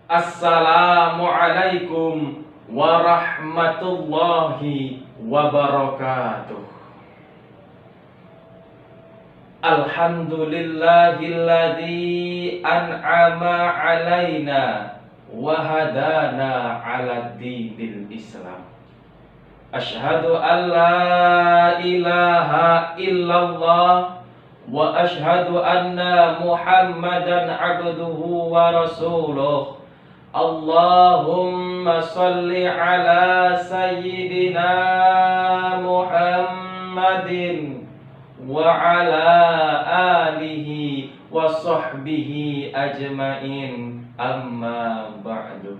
Assalamualaikum warahmatullahi wabarakatuh. Alhamdulillahilladzi an'ama alaina wa hadana 'ala dinil Islam. Asyhadu an la ilaha illallah wa asyhadu anna Muhammadan 'abduhu wa rasuluh. Allahumma salli ala sayyidina Muhammadin wa ala alihi wa sahbihi ajmain, amma ba'du.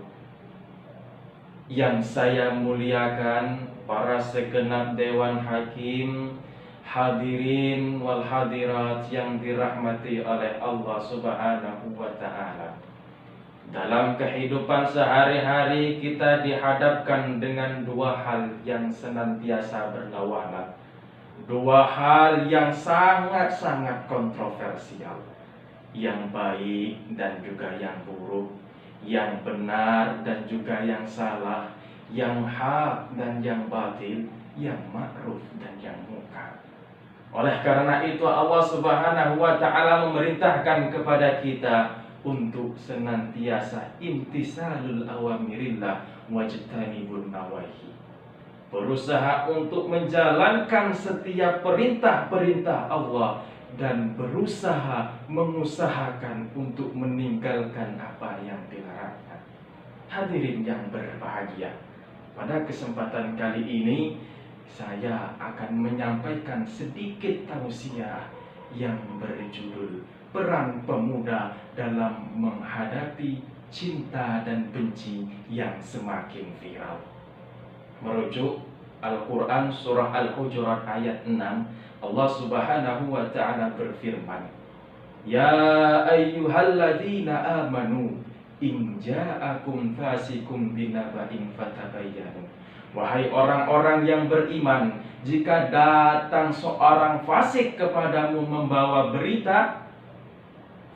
Yang saya muliakan para segenap Dewan Hakim, hadirin wal hadirat yang dirahmati oleh Allah Subhanahu wa ta'ala. Dalam kehidupan sehari-hari kita dihadapkan dengan dua hal yang senantiasa berlawanan. Dua hal yang sangat-sangat kontroversial, yang baik dan juga yang buruk, yang benar dan juga yang salah, yang hak dan yang batil, yang ma'ruf dan yang munkar. Oleh karena itu Allah Subhanahu wa ta'ala memerintahkan kepada kita untuk senantiasa imtisalul awamirillah wajtanibun nawahi, berusaha untuk menjalankan setiap perintah-perintah Allah dan berusaha mengusahakan untuk meninggalkan apa yang dilarangnya. Hadirin yang berbahagia, pada kesempatan kali ini saya akan menyampaikan sedikit tausiah yang berjudul Peran Pemuda dalam Menghadapi Cinta dan Benci yang Semakin Viral. Merujuk Al-Quran Surah Al-Hujurat ayat 6, Allah Subhanahu wa ta'ala berfirman, Ya ayyuhalladzina amanu in ja'akum fasikum binaba'in fatabayyanu. Wahai orang-orang yang beriman, jika datang seorang fasik kepadamu membawa berita,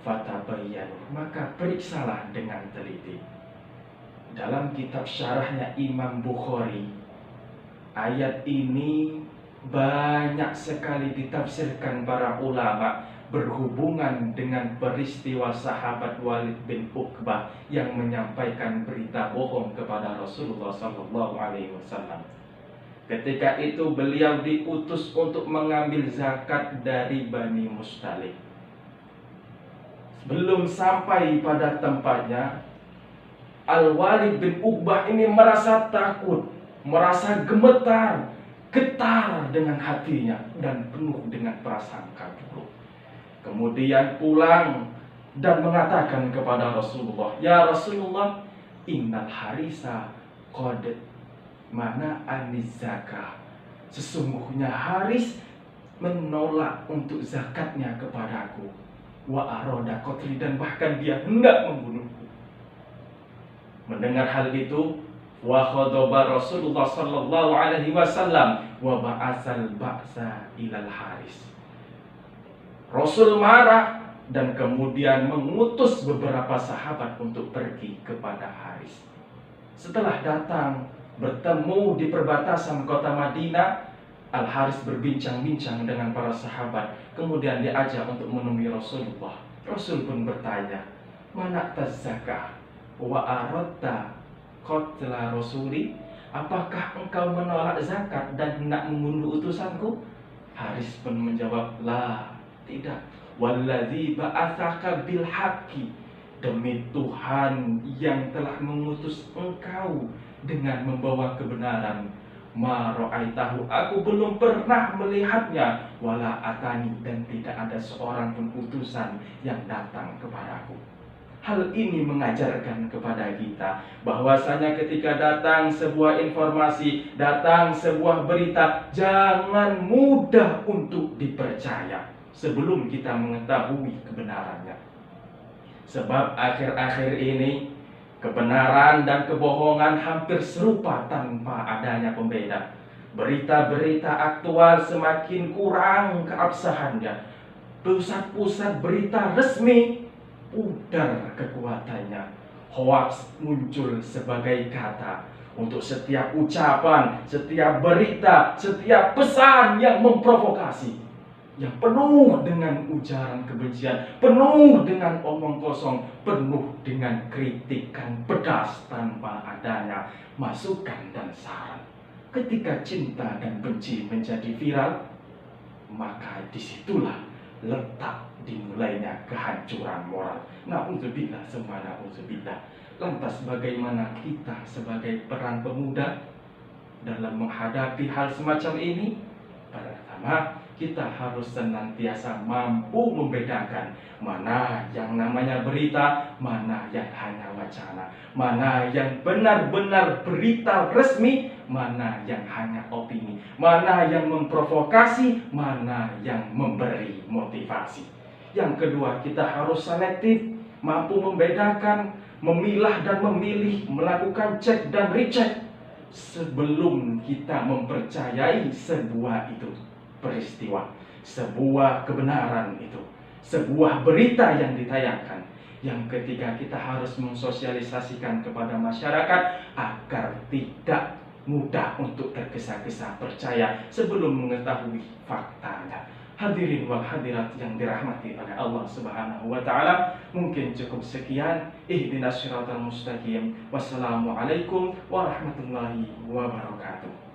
fatabayyanu, maka periksalah dengan teliti. Dalam kitab syarahnya Imam Bukhari, ayat ini banyak sekali ditafsirkan para ulama berhubungan dengan peristiwa sahabat Walid bin Uqbah yang menyampaikan berita bohong kepada Rasulullah SAW. Ketika itu beliau diutus untuk mengambil zakat dari Bani Mustalik. Belum sampai pada tempatnya, Al-Walid bin Uqbah ini merasa takut, merasa gemetar, getar dengan hatinya dan penuh dengan prasangka buruk. Kemudian pulang dan mengatakan kepada Rasulullah, Ya Rasulullah, innal harisa qad mana anis zakah. Sesungguhnya Haris menolak untuk zakatnya kepadaku. Wa aroda qatli, dan bahkan dia hendak membunuhku. Mendengar hal itu, wa khadaba Rasulullah sallallahu alaihi wasallam wa ba'asal ba'sa ilal Haris. Rasul marah dan kemudian mengutus beberapa sahabat untuk pergi kepada Haris. Setelah datang bertemu di perbatasan kota Madinah, Al-Haris berbincang-bincang dengan para sahabat, kemudian diajak untuk menemui Rasulullah. Rasul pun bertanya, Mana tazakah wa aradta qatla rasuli? Apakah engkau menolak zakat dan hendak membunuh utusanku? Haris pun menjawab, La, tidak. Walladzi ba'atsaka bil haqqi, demi Tuhan yang telah mengutus engkau dengan membawa kebenaran, ma ra'aitahu, aku belum pernah melihatnya, wala atani, dan tidak ada seorang pun utusan yang datang kepadaku. Hal ini mengajarkan kepada kita bahwasanya ketika datang sebuah informasi, datang sebuah berita, jangan mudah untuk dipercaya sebelum kita mengetahui kebenarannya. Sebab akhir-akhir ini kebenaran dan kebohongan hampir serupa tanpa adanya pembeda. Berita-berita aktual semakin kurang keabsahannya. Pusat-pusat berita resmi pudar kekuatannya. Hoax muncul sebagai kata untuk setiap ucapan, setiap berita, setiap pesan yang memprovokasi, yang penuh dengan ujaran kebencian, penuh dengan omong kosong, penuh dengan kritikan pedas tanpa adanya masukan dan saran. Ketika cinta dan benci menjadi viral, maka disitulah letak dimulainya kehancuran moral. Na'udzubillah, semua na'udzubillah. Lantas bagaimana kita sebagai peran pemuda dalam menghadapi hal semacam ini? Pertama, kita harus senantiasa mampu membedakan mana yang namanya berita, mana yang hanya wacana, mana yang benar-benar berita resmi, mana yang hanya opini, mana yang memprovokasi, mana yang memberi motivasi. Yang kedua, kita harus selektif, mampu membedakan, memilah dan memilih, melakukan cek dan recheck sebelum kita mempercayai sebuah peristiwa, sebuah kebenaran itu, sebuah berita yang ditayangkan. Yang ketiga, kita harus mensosialisasikan kepada masyarakat agar tidak mudah untuk tergesa-gesa percaya sebelum mengetahui faktanya. Hadirin wal hadirat yang dirahmati oleh Allah Subhanahu wa taala, mungkin cukup sekian. Ihdinas siratal mustaqim. Wassalamualaikum warahmatullahi wabarakatuh.